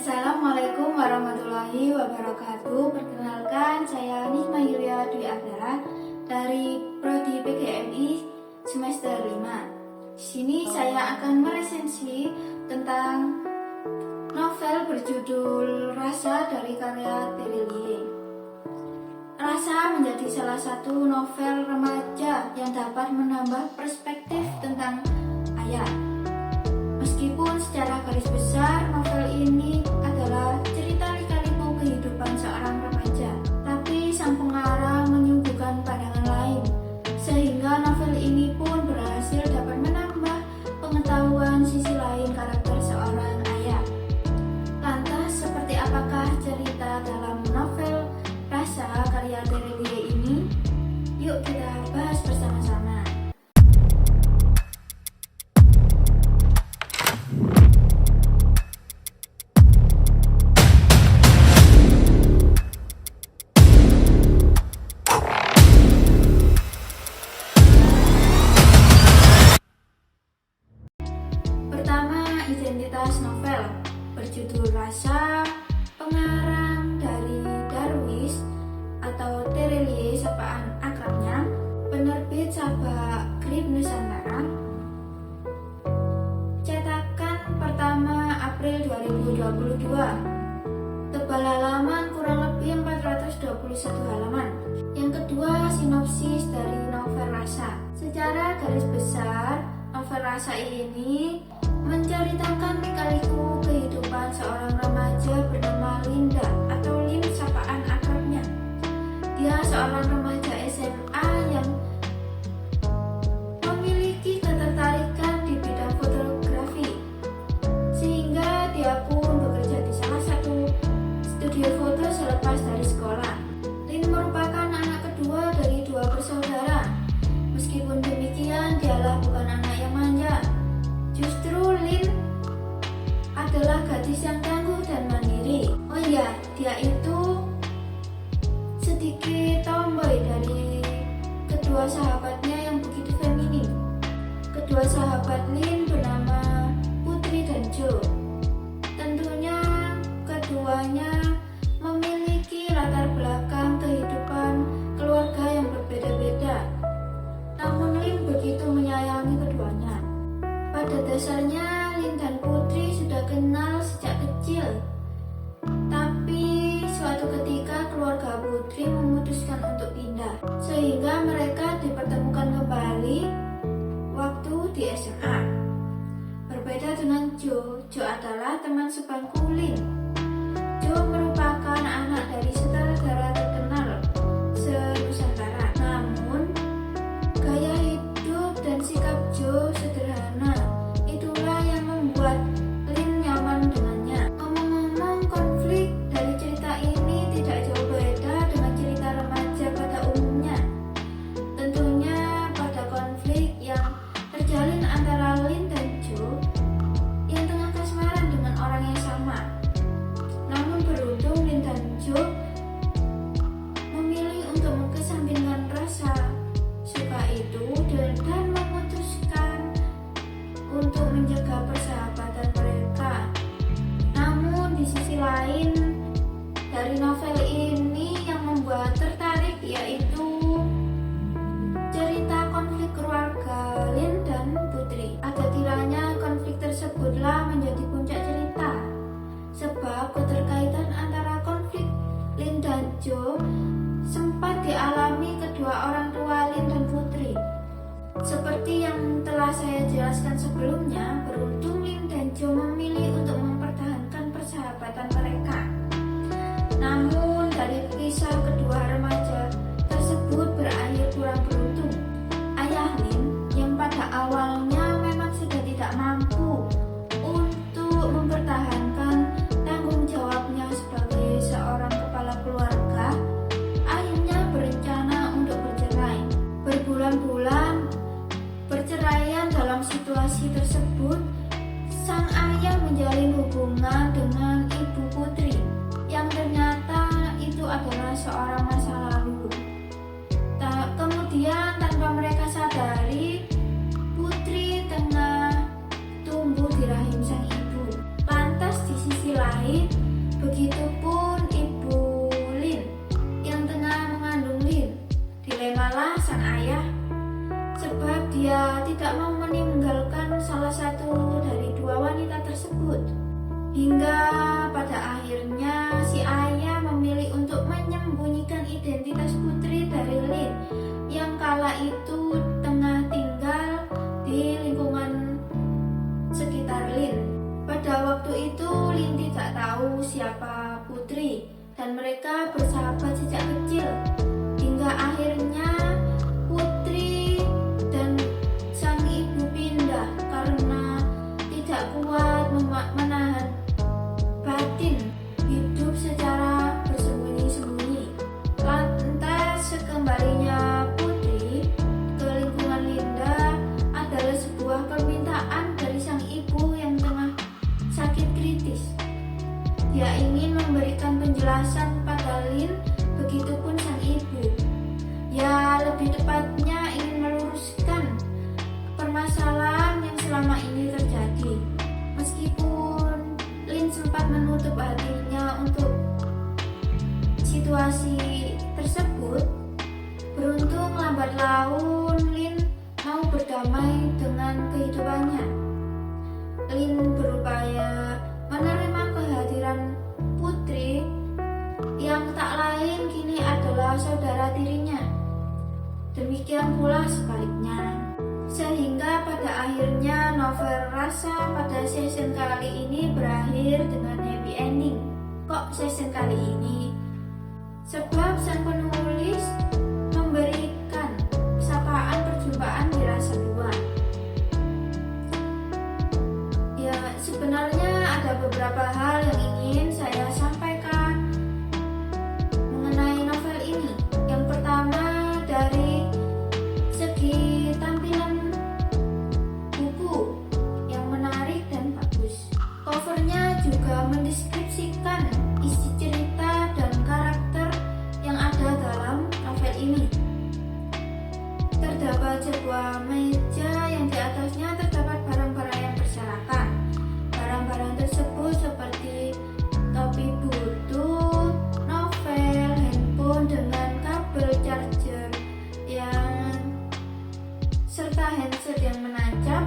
Assalamualaikum warahmatullahi wabarakatuh. Perkenalkan, saya Nisma Yulia Dwi Agara dari Prodi PGMI semester 5. Di sini saya akan meresensi tentang novel berjudul Rasa dari karya Terilie. Rasa menjadi salah satu novel remaja yang dapat menambah perspektif tentang ayah. Meskipun secara garis besar novel ini adalah cerita lika-liku kehidupan seorang remaja, tapi sang pengarang menyuguhkan pandangan lain, sehingga novel ini pun berhasil dapat menambah pengetahuan sisi lain karakter seorang ayah. Lantas, seperti apakah cerita dalam novel Rasa karya Terilie ini? Yuk kita bahas bersama-sama. Identitas novel berjudul Rasa, pengarang dari Darwis atau Terilie sapaan akrabnya, penerbit Sabah Grip Nusantara. Cetakan pertama April 2022. Tebal halaman kurang lebih 421 halaman. Yang kedua, sinopsis dari novel Rasa. Secara garis besar, novel Rasa ini menceritakan lika-liku kehidupan seorang remaja bernama Linda atau Lin sapaan akrabnya. Dia seorang remaja SMA yang memiliki ketertarikan di bidang fotografi, sehingga dia pun bekerja di salah satu studio foto selepas dari sekolah. Lin merupakan anak kedua dari dua bersaudara. Meskipun demikian, dialah bukan anak yang manja. Justru Lin adalah gadis yang tangguh dan mandiri. Oh iya, dia itu sedikit tomboy dari kedua sahabatnya yang begitu feminim. Kedua sahabat Lin bernama Putri dan Jo. Tentunya keduanya memiliki latar belakang kehidupan keluarga yang berbeda-beda. Namun Lin begitu menyayangi keduanya. Pada dasarnya, Lin dan Putri sudah kenal sejak kecil. Tapi suatu ketika keluarga Putri memutuskan untuk pindah, sehingga mereka dipertemukan kembali waktu di SMA. Berbeda dengan Jo adalah teman sebangku Lin. Jo merupakan anak dari sutradara terkenal se-Nusantara. Namun, gaya hidup dan sikap Jo sederhana. Itulah yang membuat Lin nyaman dengannya. Ngomong-ngomong, konflik dari cerita ini tidak jauh beda dengan cerita remaja pada umumnya. Tentunya pada konflik yang terjalin antara Lin dan Jo yang tengah kasmaran dengan orang yang sama. Namun beruntung Lin dan Jo memilih untuk mengesampingkan rasa suka itu dan memutuskan untuk menjaga persahabatan mereka. Namun di sisi lain dari novel ini yang membuat tertarik yaitu cerita konflik keluarga Lin dan Putri. Ada kiranya konflik tersebutlah menjadi puncak cerita, sebab keterkaitan antara konflik Lin dan Jo sempat dialami kedua orang tua Lin dan Putri. Seperti yang telah saya jelaskan sebelumnya, beruntung Lin dan Jo memilih untuk mempertahankan persahabatan mereka. Namun dari kisah kedua remaja tersebut berakhir kurang beruntung. Ayah Lin yang pada awalnya memang sudah tidak mampu untuk mempertahankan tanggung jawabnya sebagai seorang kepala keluarga, akhirnya berencana untuk bercerai. Berbulan-bulan perceraian dalam situasi tersebut, sang ayah menjalin hubungan dengan ibu Putri yang ternyata itu adalah seorang masa lalu. Kemudian tanpa mereka sadari, Putri tengah tumbuh di rahim sang ibu. Lantas di sisi lain, Hingga pada akhirnya si ayah memilih untuk menyembunyikan identitas putri dari Lin yang kala itu tengah tinggal di lingkungan sekitar Lin. Pada waktu itu Lin tidak tahu siapa putri dan mereka bersahabat sejak kecil. Hingga akhirnya putri dan sang ibu pindah karena tidak kuat menahan batin hidup secara bersembunyi-sembunyi. Lantas sekembalinya putri ke lingkungan Linda adalah sebuah permintaan dari sang ibu yang tengah sakit kritis. Dia ingin memberikan penjelasan pada Lin, begitupun sang ibu. Ya, lebih tepatnya ingin meluruskan permasalahan yang selama ini terjadi. Meskipun Lin sempat menutup hatinya untuk situasi tersebut, beruntung lambat laun Lin mau berdamai dengan kehidupannya. Lin berupaya menerima kehadiran putri yang tak lain kini adalah saudara tirinya. Demikian pula sebaliknya. Sehingga pada akhirnya novel Rasa pada season kali ini berakhir dengan happy ending. Kok season kali ini? Sebab sang penulis memberikan sapaan perjumpaan di Rasa 2. Ya, sebenarnya ada beberapa hal yang ingin saya sampaikan mengenai novel ini. Yang pertama, dari segi tampilan buku yang menarik dan bagus. Covernya juga mendeskripsikan isi cerita dan karakter yang ada dalam novel ini. Terdapat sebuah meja yang di atasnya terdapat barang-barang yang berserakan. Barang-barang tersebut seperti topi butut, novel, handphone dengan kabel charger serta handset yang menancap,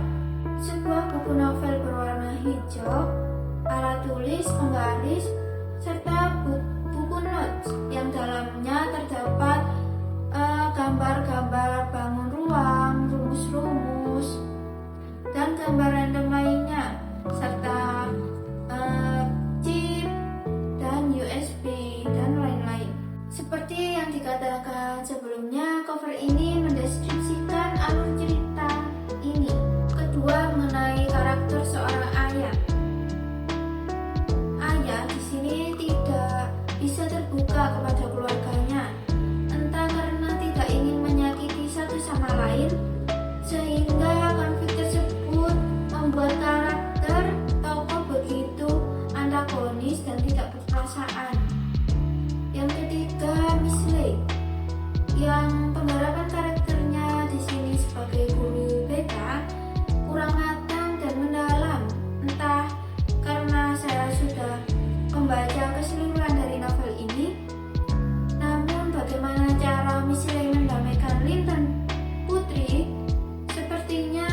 sebuah buku novel berwarna hijau, alat tulis, penggaris, serta buku notes yang dalamnya terdapat gambar-gambar bangun ruang, rumus-rumus, dan gambar random lainnya, serta chip dan USB dan lain-lain. Seperti yang dikatakan sebelumnya, cover ini mendeskripsikan alur cerita ini. Kedua, mengenai karakter seorang ayah. Ayah di sini tidak bisa terbuka kepada keluarganya, entah karena tidak ingin menyakiti satu sama lain, sehingga konflik tersebut membuat karakter tokoh begitu antagonis dan tidak berperasaan. Yang ketiga, Miss Lei, yang penggarapan karakternya di sini sebagai guru BK kurang matang dan mendalam. Entah karena saya sudah membaca keseluruhan dari novel ini, namun bagaimana cara Miss Lei mendamaikan Lin dan Putri sepertinya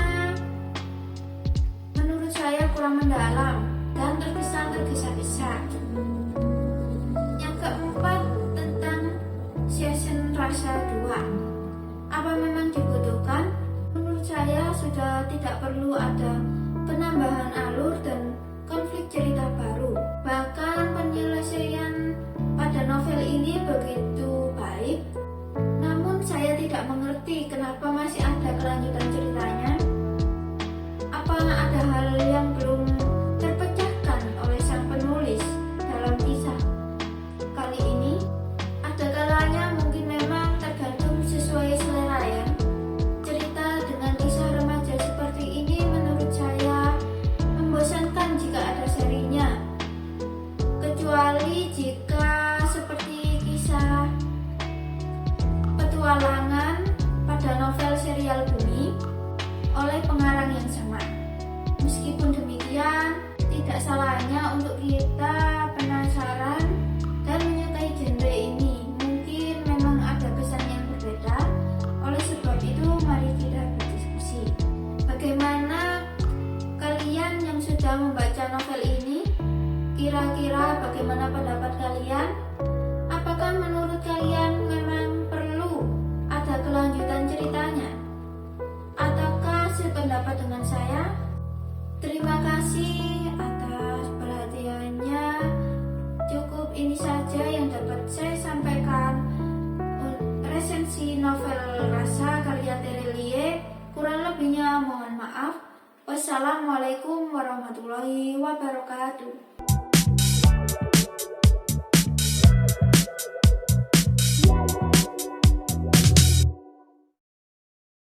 menurut saya kurang mendalam dan terkesan tergesa-gesa. Yang keempat, tentang season Rasa 2. Apa memang dibutuhkan? Menurut saya sudah tidak perlu ada penambahan alur dan konflik cerita baru. Bahkan penyelesaian pada novel ini begitu baik, namun saya tidak mengerti kenapa masih ada kelanjutan ceritanya. Apa ada hal yang belum terpecahkan oleh sang penulis dalam kisah kali ini? Ada kalanya mungkin memang tergantung sesuai selera ya. Cerita dengan kisah remaja seperti ini menurut saya membosankan jika ada serinya, kecuali jika seperti kisah petualangan pada novel serial Bumi oleh pengarang yang sama. Meskipun demikian, tidak salahnya untuk kita penasaran dan menyukai genre ini. Mungkin memang ada kesan yang berbeda. Oleh sebab itu, mari kita berdiskusi. Bagaimana kalian yang sudah membaca novel ini? Kira-kira bagaimana pendapat kalian? Apakah menurut kalian memang perlu ada kelanjutan ceritanya? Ataukah sependapat dengan saya? Terima kasih atas perhatiannya. Cukup ini saja yang dapat saya sampaikan. Resensi novel Rasa karya Terelie. Kurang lebihnya mohon maaf. Wassalamualaikum warahmatullahi wabarakatuh.